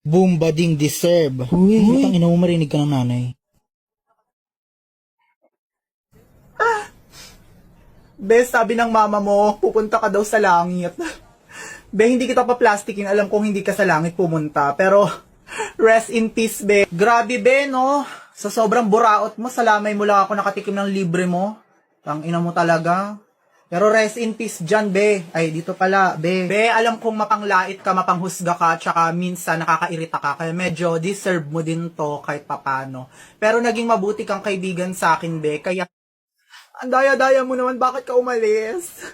Boom, bading, deserve. Uy, utang ina mo, marinig ka ng nanay. Be, sabi ng mama mo, pupunta ka daw sa langit. Be, hindi kita pa plastikin. Alam kong hindi ka sa langit pumunta. Pero, rest in peace, be. Grabe, be, no? Sa sobrang buraot mo, salamay mo lang ako nakatikim ng libre mo. Tangina mo talaga. Pero rest in peace dyan, be. Ay, dito pala, be. Be, alam kong mapanglait ka, mapanghusga ka, tsaka minsan nakakairita ka. Kaya medyo deserve mo din to kahit papano. Pero naging mabuti kang kaibigan sa akin, be. Kaya, ang daya-daya mo naman, bakit ka umalis?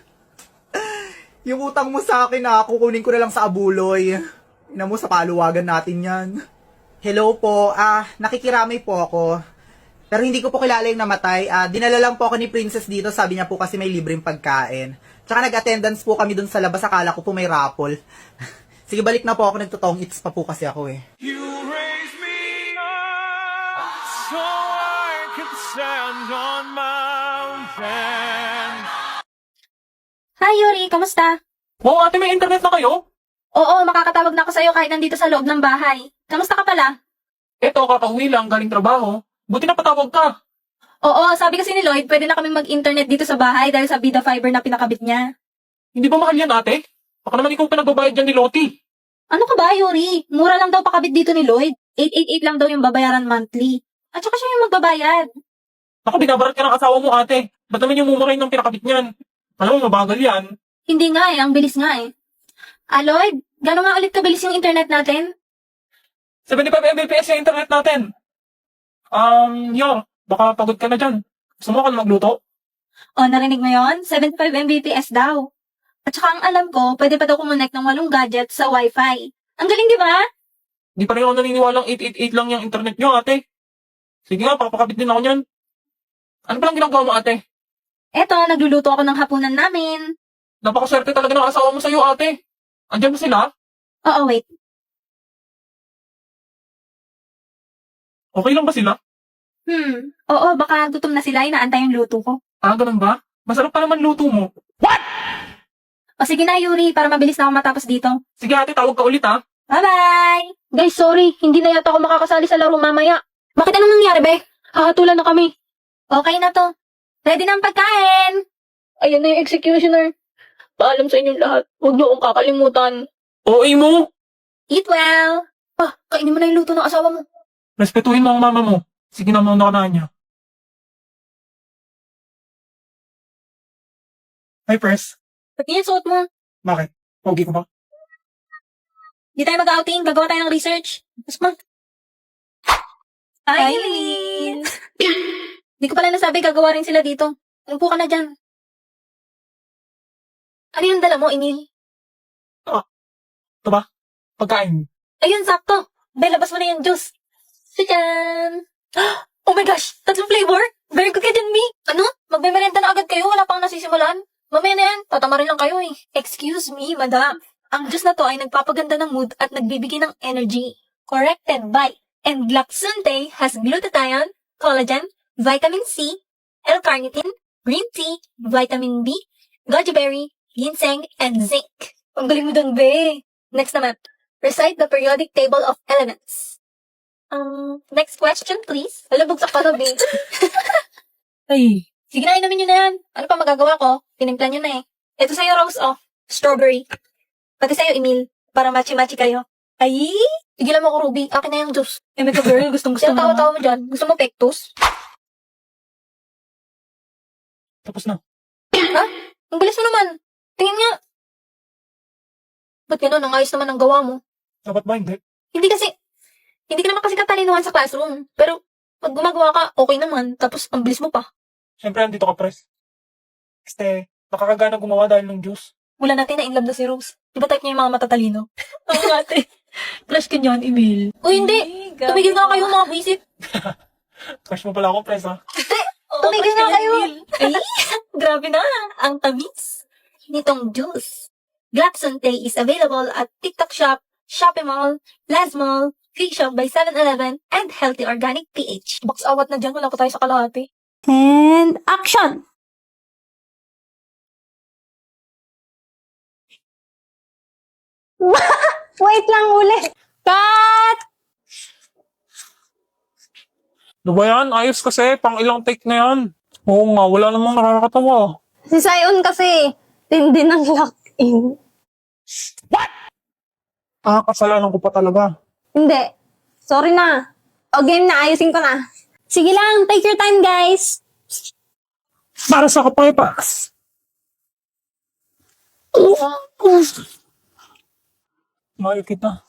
Yung utang mo sa akin kukunin ko na lang sa abuloy. Ina mo, sa paluwagan natin yan. Hello po, nakikiramay po ako. Pero hindi ko po kilala yung namatay. Dinala lang po ako ni Princess dito, sabi niya po kasi may libreng pagkain. Tsaka nag-attendance po kami dun sa labas, akala ko po may raffle. Sige, balik na po ako, nagtotoong eats pa po kasi ako eh. You raise me up so I can stand on mountain. Hi, Yuri. Kamusta? Oo, ate, may internet na kayo? Oo, makakatawag na ako sa'yo kahit nandito sa loob ng bahay. Kamusta ka pala? Eto, kakauwi lang, galing trabaho. Buti na patawag ka. Oo, sabi kasi ni Lloyd, pwede na kaming mag-internet dito sa bahay dahil sa Vida Fiber na pinakabit niya. Hindi ba mahal yan, ate? Baka naman ikaw pinagbabayad dyan ni Lottie. Ano ka ba, Yuri? Mura lang daw pakabit dito ni Lloyd. 888 lang daw yung babayaran monthly. At saka siya yung magbabayad. Naku, binabarat ka ng asawa mo, ate. Ba't naman yung mumurahin ng pinakabit niyan? Alam mo, mabagal yan. Hindi nga ang bilis nga eh. Lloyd, gano'n nga ulit kabilis yung internet natin? 75 Mbps yung internet natin. Baka pagod ka na dyan. Gusto mo ka na magluto? O, narinig mo yon? 75 Mbps daw. At saka ang alam ko, pwede pa daw kumonect ng 8 gadgets sa Wi-Fi. Ang galing, di ba? Di pa rin ako naniniwalang 888 lang yung internet nyo, ate. Sige nga, papakabit din ako niyan. Ano palang ginagawa mo, ate? Eto, nagluluto ako ng hapunan namin. Napakaswerte talaga ng asawa mo sa'yo, ate. Andyan ba sila? Oo, wait. Okay lang ba sila? Oo, baka gutom na sila, inaantay yung luto ko. Ganun ba? Masarap pa naman luto mo. O sige na, Yuri, para mabilis na ako matapos dito. Sige, ate, tawag ka ulit, ha? Bye-bye! Guys, sorry. Hindi na yata ako makakasali sa laro mamaya. Bakit anong nangyari, be? Hahatulan na kami. Okay na to. Ready na ang pagkain. Ayan na yung executioner. Paalam sa inyong lahat. Huwag niyo akong kakalimutan. OA mo! Eat well. Kainin mo na yung luto ng asawa mo. Respetuhin mo ang mama mo. Sige na, muna ka na niya. Hi, Pres. Ba't yan suot mo? Bakit? Pogi ko ba? Di tayo mag-outing. Gagawa tayo ng research. Mas ma. Hi, Eileen! Di ko pala nasabi gagawa rin sila dito. Upo ka na dyan. Ano yung dala mo, Emil? Ito ba? Pagkain. Ayun, sakto. Bay, labas mo na yung juice. Tadyan! Oh my gosh! 3 flavor? Very good ka dyan, Mi. Ano? Magmemerenda na agad kayo? Wala pang nasisimulan? Mamaya na yan. Tatama rin lang kayo eh. Excuse me, madam. Ang juice na to ay nagpapaganda ng mood at nagbibigay ng energy. Corrected by Englaxunte has glutathione, collagen, vitamin C, L-carnitine, green tea, vitamin B, goji berry, ginseng, and zinc. Ang galing mo dun, be. Next naman, recite the periodic table of elements. Next question, please. Alam, bugsak ka na, be. Ay. Sige na, inumin nyo na yan. Ano pa magagawa ko? Tinimplan nyo na eh. Ito sa'yo, Rose, strawberry. Pati sa'yo, Emil. Para matchy-matchy kayo. Ay! Tigilan mo ko, Ruby. Akin na yung juice. Emeka girl, gustong-gusto mo. Tawa-tawa mo dyan. Gusto mo pectus? Tapos na. Ha? Ang bilis mo naman. Tingin nga. Ba't gano'n? Ang ayos naman ang gawa mo. Dapat ba hindi? Hindi ka naman kasi katalinuhan sa classroom. Pero, pag gumagawa ka, okay naman. Tapos, ang bilis mo pa. Siyempre, andito ka, Pres. Kasi, nakakagana gumawa dahil ng juice. Wala natin na in love na si Rose. Di ba type niya yung mga matatalino? Oo ate. Crush ka niyan, Emil. Uy, hindi. Tumigil nga kayo mga buwisit. Crush mo pala ako, Pres, ha? Tumigil nga kayo. Ay, grabe na. Ang tamis nitong juice. Glaxonte is available at TikTok Shop, Shopee Mall, Laz Mall, Free Shop by 7-Eleven, and Healthy Organic PH. Box awat na dyan. Wala pa tayo sa kalahati. And action! Wait lang ulit. Cut! Ano ba yan? Ayos kasi, pang ilang take na yan. Oo nga, wala namang nakakatawa. Si Sion kasi, tindi ng lock-in. Kasalanan ko pa talaga. Hindi. Sorry na. O game na, ayusin ko na. Sige lang, take your time guys. Para sa kapaypas. Mahal kita.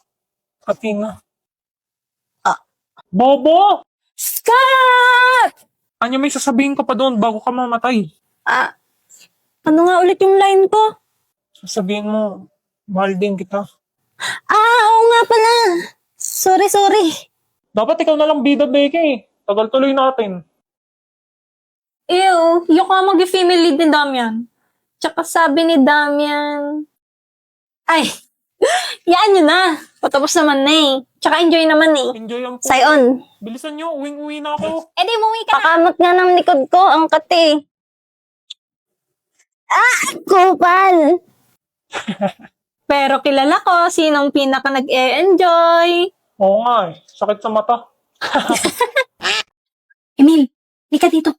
Katina. Bobo! Cut! Anya, may sasabihin ka pa doon bago ka mamatay. Ano nga ulit yung line ko? Sasabihin mo, mahal din kita. Oo nga pala. Sorry. Dapat ikaw na lang bida, Becky. Tagal tuloy natin. Ew, yung ka mag-female lead ni Damian. Tsaka sabi ni Damian, ay, yaan nyo na. Patapos naman na eh. Tsaka enjoy naman eh. Enjoy ang po. Sion. Bilisan nyo, uwing-uwi na ako. Eh di umuwi ka na. Pakamot nga ng likod ko, ang kate. Kupal. Pero kilala ko sinong pinaka nag-e-enjoy. Oo nga eh, sakit sa mata. Emil, di ka dito.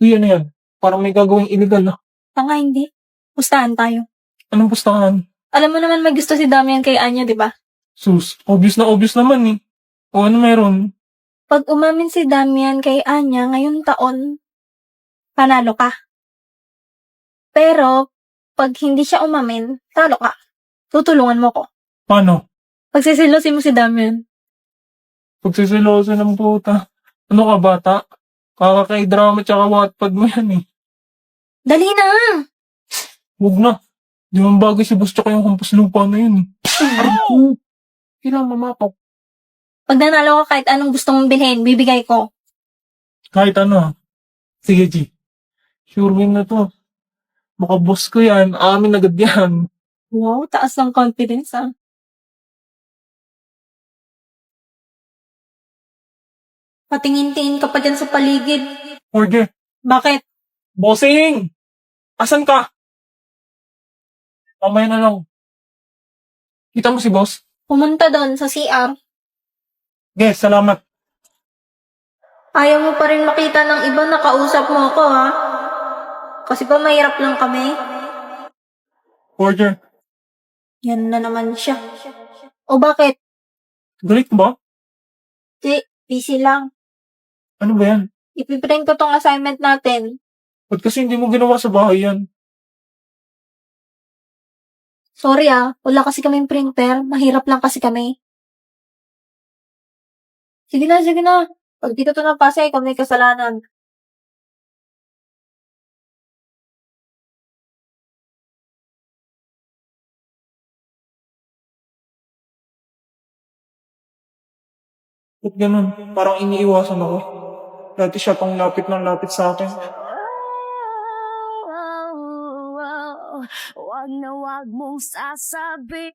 Uy, ano yan? Parang may gagawing illegal na. Tanga hindi. Pustahan tayo. Anong pustahan? Alam mo naman may gusto si Damian kay Anya, di ba? Sus, obvious naman eh. O ano meron? Pag umamin si Damian kay Anya ngayong taon, panalo ka. Pero, pag hindi siya umamin, talo ka. Tutulungan mo ko. Paano? Pagsisilosin mo si Damian. Pagsisiloso ng puta. Ano ka, bata? Kakakay-drama tsaka Wattpad mo yan eh. Dali na! Huwag na. Di man bagay si boss tsaka yung hampas lupa na yun eh. Kailangan mamapak. Pag nanalo ka kahit anong gusto mong bilhin, bibigay ko. Kahit ano. Sige, G. Sure win na to. Baka boss ko yan. Amin agad yan. Wow, taas ng confidence ah. Patingin-tingin ka pa dyan sa paligid. Order. Bakit? Bossing! Asan ka? Mamaya na lang. Kita mo si boss? Pumunta doon sa CR. Yes, salamat. Ayaw mo pa rin makita ng iba na kausap mo ako ha? Kasi ba mahirap lang kami? Order. Yan na naman siya. O bakit? Galit ba? Di, busy lang. Ano ba yan? Ipiprint ko tong assignment natin. Ba't kasi hindi mo ginawa sa bahay yan? Sorry ah, wala kasi kaming printer. Mahirap lang kasi kami. Sige na. Pag dito to napasa, ikaw may kasalanan. Ba't ganun? Parang iniiwasan ako. Dati siya pang lapit ng lapit sa akin. Wag na wag mong sasabi